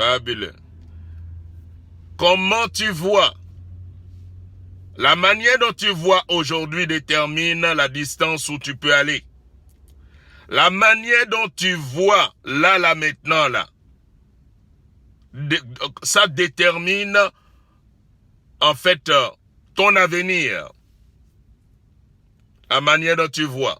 Fabuleux. Comment tu vois? La manière dont tu vois aujourd'hui détermine la distance où tu peux aller. La manière dont tu vois là, maintenant, là, ça détermine, en fait, ton avenir. La manière dont tu vois.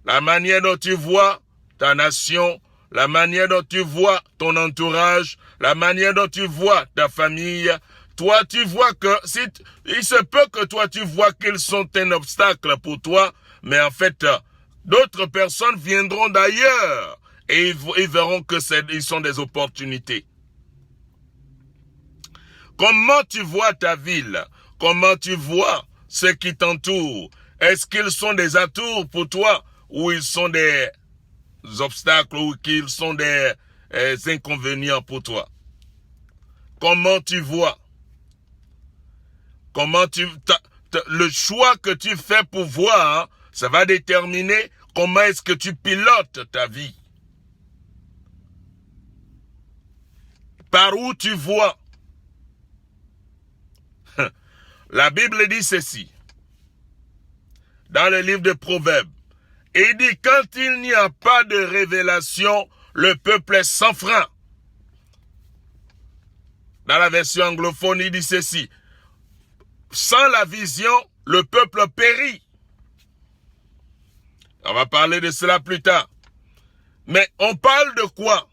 La manière dont tu vois ta nation, la manière dont tu vois ton entourage, la manière dont tu vois ta famille. Toi, tu vois que, il se peut que toi, tu vois qu'ils sont un obstacle pour toi, mais en fait, d'autres personnes viendront d'ailleurs et ils verront que ils sont des opportunités. Comment tu vois ta ville? Comment tu vois ceux qui t'entourent? Est-ce qu'ils sont des atours pour toi ou ils sont des obstacles ou qu'ils sont des inconvénients pour toi? Comment tu vois? Le choix que tu fais pour voir, ça va déterminer comment est-ce que tu pilotes ta vie. Par où tu vois? La Bible dit ceci, dans le livre de Proverbes. Il dit, quand il n'y a pas de révélation, le peuple est sans frein. Dans la version anglophone, il dit ceci, sans la vision, le peuple périt. On va parler de cela plus tard. Mais on parle de quoi?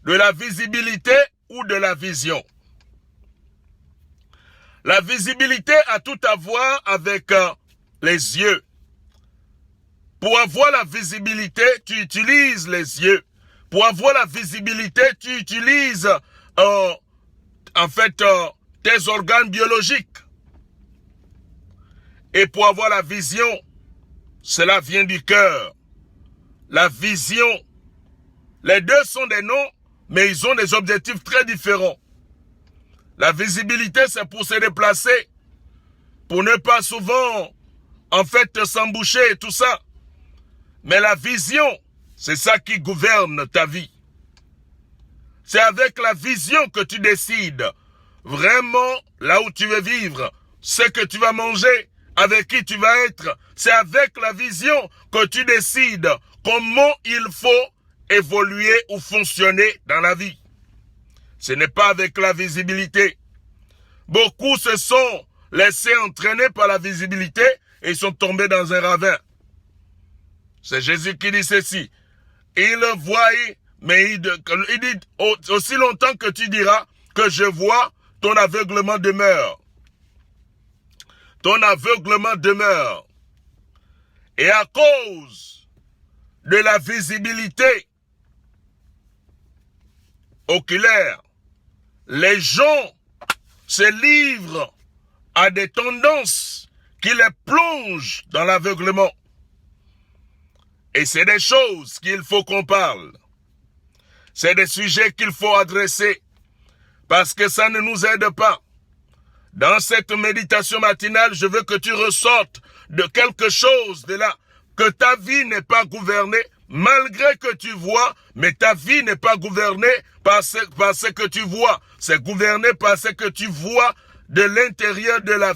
De la visibilité ou de la vision? La visibilité a tout à voir avec les yeux. Pour avoir la visibilité, tu utilises les yeux. Pour avoir la visibilité, tu utilises tes organes biologiques. Et pour avoir la vision, cela vient du cœur. La vision, les deux sont des noms, mais ils ont des objectifs très différents. La visibilité, c'est pour se déplacer, pour ne pas souvent, s'emboucher et tout ça. Mais la vision, c'est ça qui gouverne ta vie. C'est avec la vision que tu décides vraiment là où tu veux vivre, ce que tu vas manger, avec qui tu vas être. C'est avec la vision que tu décides comment il faut évoluer ou fonctionner dans la vie. Ce n'est pas avec la visibilité. Beaucoup se sont laissés entraîner par la visibilité et ils sont tombés dans un ravin. C'est Jésus qui dit ceci. Il voit, mais il dit aussi longtemps que tu diras que je vois, ton aveuglement demeure. Ton aveuglement demeure. Et à cause de la visibilité oculaire, les gens se livrent à des tendances qui les plongent dans l'aveuglement. Et c'est des choses qu'il faut qu'on parle. C'est des sujets qu'il faut adresser. Parce que ça ne nous aide pas. Dans cette méditation matinale, je veux que tu ressortes de quelque chose de là. Que ta vie n'est pas gouvernée, malgré que tu vois, mais ta vie n'est pas gouvernée par ce que tu vois. C'est gouverné par ce que tu vois de l'intérieur de la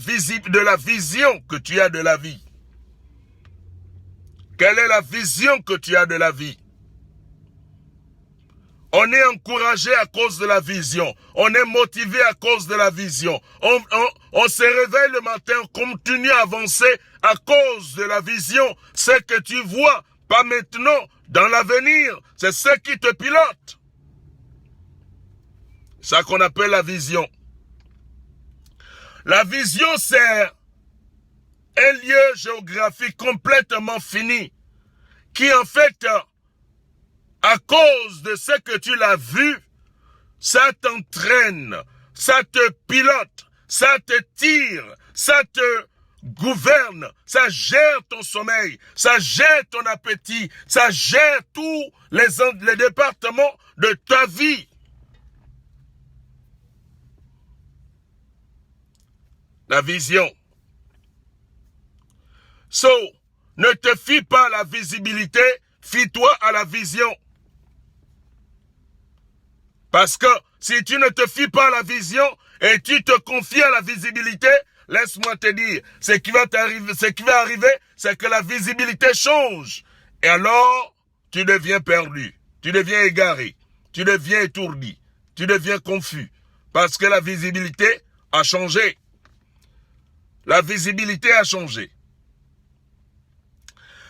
vision que tu as de la vie. Quelle est la vision que tu as de la vie? On est encouragé à cause de la vision. On est motivé à cause de la vision. On se réveille le matin, on continue à avancer à cause de la vision. Ce que tu vois, pas maintenant, dans l'avenir, c'est ce qui te pilote. C'est ça qu'on appelle la vision. La vision, c'est un lieu géographique complètement fini, qui en fait, à cause de ce que tu l'as vu, ça t'entraîne, ça te pilote, ça te tire, ça te gouverne, ça gère ton sommeil, ça gère ton appétit, ça gère tous les départements de ta vie. La vision. So, ne te fie pas à la visibilité, fie-toi à la vision. Parce que si tu ne te fies pas à la vision et tu te confies à la visibilité, laisse-moi te dire, ce qui va arriver, c'est que la visibilité change. Et alors, tu deviens perdu, tu deviens égaré, tu deviens étourdi, tu deviens confus. Parce que la visibilité a changé. La visibilité a changé.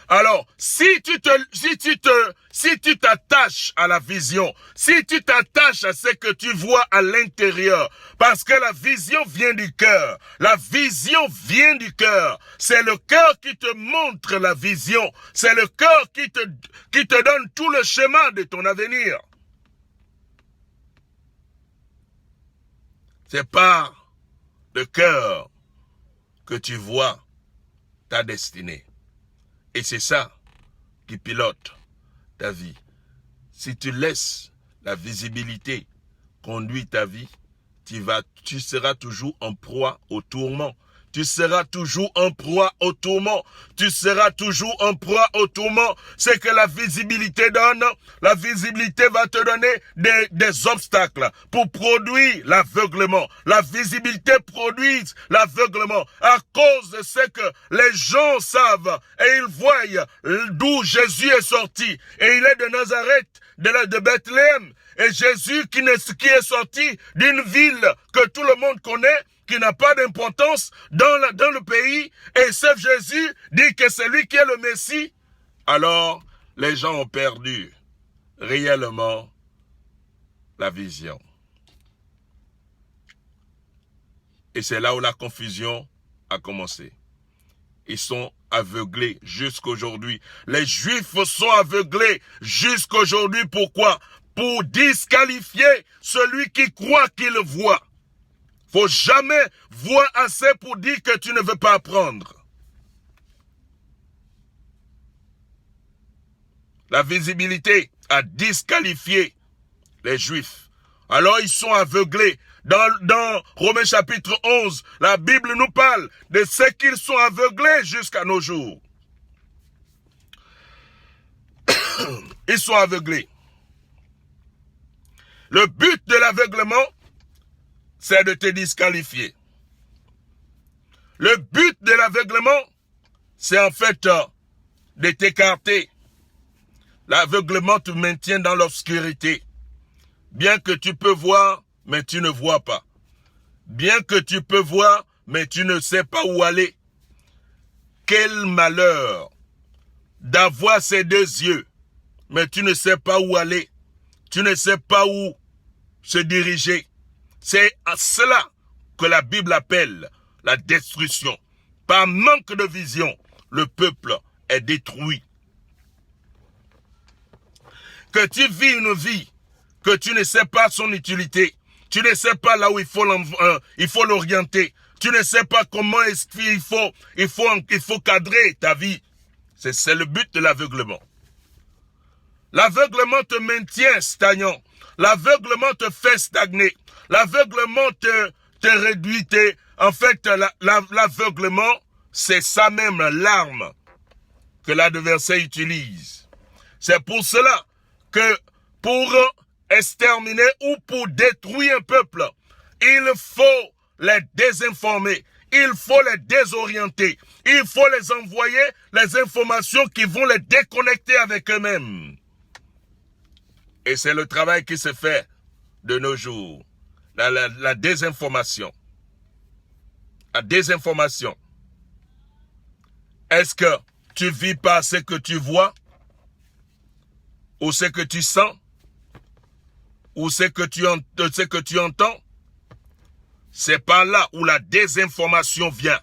Alors, si tu t'attaches à la vision, si tu t'attaches à ce que tu vois à l'intérieur, parce que la vision vient du cœur, la vision vient du cœur, c'est le cœur qui te montre la vision, c'est le cœur qui te donne tout le chemin de ton avenir. C'est par le cœur que tu vois ta destinée. Et c'est ça qui pilote ta vie. Si tu laisses la visibilité conduire ta vie, tu seras toujours en proie au tourment. Tu seras toujours en proie au tourment. Tu seras toujours en proie au tourment. C'est que la visibilité donne. La visibilité va te donner des obstacles pour produire l'aveuglement. La visibilité produit l'aveuglement à cause de ce que les gens savent et ils voient d'où Jésus est sorti. Et il est de Nazareth, de Bethléem. Et Jésus qui est sorti d'une ville que tout le monde connaît, qui n'a pas d'importance dans le pays, et ce Jésus dit que c'est lui qui est le Messie, alors les gens ont perdu réellement la vision. Et c'est là où la confusion a commencé. Ils sont aveuglés jusqu'aujourd'hui. Les Juifs sont aveuglés jusqu'aujourd'hui. Pourquoi? Pour disqualifier celui qui croit qu'il voit. Faut jamais voir assez pour dire que tu ne veux pas apprendre. La visibilité a disqualifié les Juifs. Alors ils sont aveuglés. Dans Romains chapitre 11, la Bible nous parle de ce qu'ils sont aveuglés jusqu'à nos jours. Ils sont aveuglés. Le but de l'aveuglement, c'est de te disqualifier. Le but de l'aveuglement, c'est en fait de t'écarter. L'aveuglement te maintient dans l'obscurité. Bien que tu peux voir, mais tu ne vois pas. Bien que tu peux voir, mais tu ne sais pas où aller. Quel malheur d'avoir ces deux yeux, mais tu ne sais pas où aller. Tu ne sais pas où se diriger. C'est à cela que la Bible appelle la destruction. Par manque de vision, le peuple est détruit. Que tu vis une vie, que tu ne sais pas son utilité, tu ne sais pas là où il faut l'orienter, tu ne sais pas comment il faut cadrer ta vie. C'est le but de l'aveuglement. L'aveuglement te maintient stagnant. L'aveuglement te fait stagner. L'aveuglement te réduit. En fait, l'aveuglement, c'est ça même l'arme que l'adversaire utilise. C'est pour cela que pour exterminer ou pour détruire un peuple, il faut les désinformer. Il faut les désorienter. Il faut les envoyer les informations qui vont les déconnecter avec eux-mêmes. Et c'est le travail qui se fait de nos jours. La désinformation. La désinformation. Est-ce que tu vis par ce que tu vois? Ou ce que tu sens? Ou ce que tu entends? C'est par là où la désinformation vient.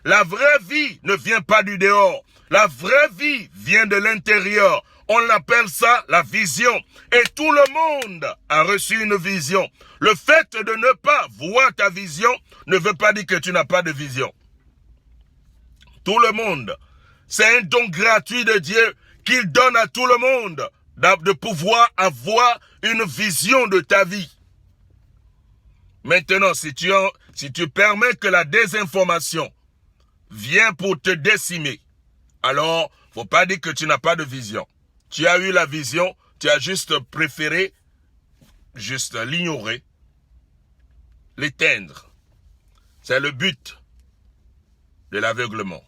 La vraie vie ne vient pas du dehors. La vraie vie vient de l'intérieur. On appelle ça la vision. Et tout le monde a reçu une vision. Le fait de ne pas voir ta vision ne veut pas dire que tu n'as pas de vision. Tout le monde. C'est un don gratuit de Dieu qu'il donne à tout le monde de pouvoir avoir une vision de ta vie. Maintenant, si tu permets que la désinformation vienne pour te décimer, alors, faut pas dire que tu n'as pas de vision. Tu as eu la vision, tu as juste préféré juste l'ignorer, l'éteindre. C'est le but de l'aveuglement.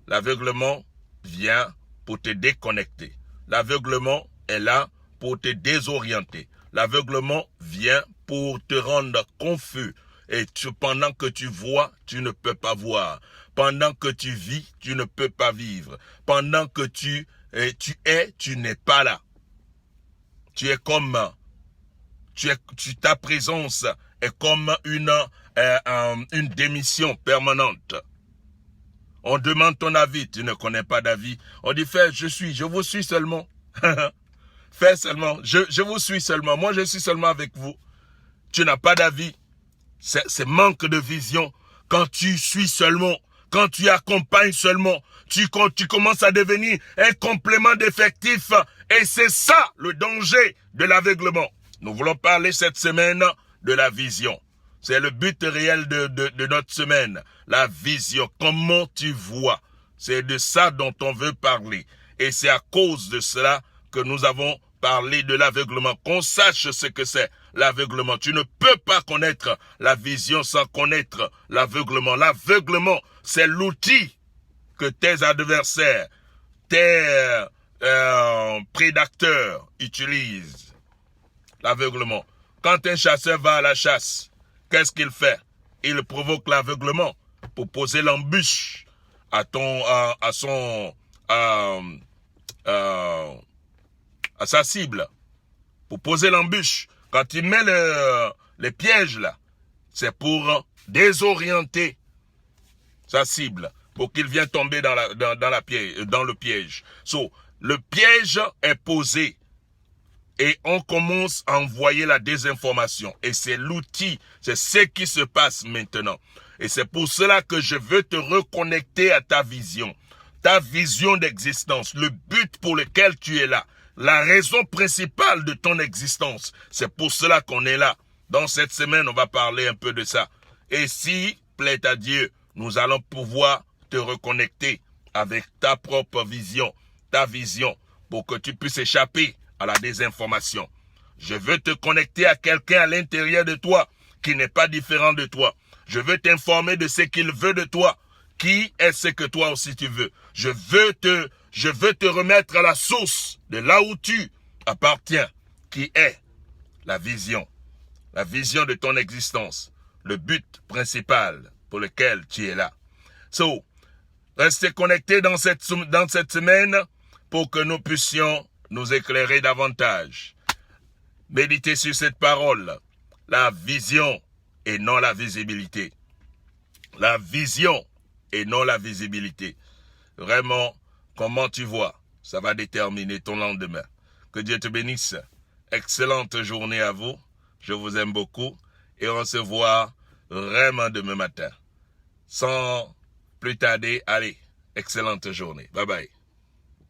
L'aveuglement vient pour te déconnecter. L'aveuglement est là pour te désorienter. L'aveuglement vient pour te rendre confus. Et pendant que tu vois, tu ne peux pas voir. Pendant que tu vis, tu ne peux pas vivre. Pendant que tu es, tu n'es pas là. Tu es comme, ta présence est comme une démission permanente. On demande ton avis, tu ne connais pas d'avis. On dit, fais, je vous suis seulement. Fais seulement, je vous suis seulement. Moi, je suis seulement avec vous. Tu n'as pas d'avis. C'est manque de vision. Quand tu suis seulement, quand tu accompagnes seulement, tu commences à devenir un complément d'effectif. Et c'est ça le danger de l'aveuglement. Nous voulons parler cette semaine de la vision. C'est le but réel de notre semaine. La vision, comment tu vois. C'est de ça dont on veut parler. Et c'est à cause de cela que nous avons parlé de l'aveuglement. Qu'on sache ce que c'est l'aveuglement. Tu ne peux pas connaître la vision sans connaître l'aveuglement. L'aveuglement, c'est l'outil que tes adversaires, tes prédateurs utilisent. L'aveuglement. Quand un chasseur va à la chasse, qu'est-ce qu'il fait? Il provoque l'aveuglement pour poser l'embûche à sa cible. Pour poser l'embûche. Quand il met les pièges là, c'est pour désorienter sa cible, pour qu'il vienne tomber dans le piège. Le piège est posé. Et on commence à envoyer la désinformation. Et c'est l'outil, c'est ce qui se passe maintenant. Et c'est pour cela que je veux te reconnecter à ta vision d'existence, le but pour lequel tu es là, la raison principale de ton existence. C'est pour cela qu'on est là. Dans cette semaine, on va parler un peu de ça. Et si, plaît à Dieu, nous allons pouvoir te reconnecter avec ta propre vision, pour que tu puisses échapper à la désinformation. Je veux te connecter à quelqu'un à l'intérieur de toi qui n'est pas différent de toi. Je veux t'informer de ce qu'il veut de toi. Qui est ce que toi aussi tu veux. Je veux te remettre à la source de là où tu appartiens, qui est la vision de ton existence, le but principal pour lequel tu es là. Restez connectés dans cette semaine pour que nous puissions nous éclairer davantage. Méditez sur cette parole. La vision et non la visibilité. La vision et non la visibilité. Vraiment, comment tu vois, ça va déterminer ton lendemain. Que Dieu te bénisse. Excellente journée à vous. Je vous aime beaucoup. Et on se voit vraiment demain matin. Sans plus tarder, allez, excellente journée. Bye bye.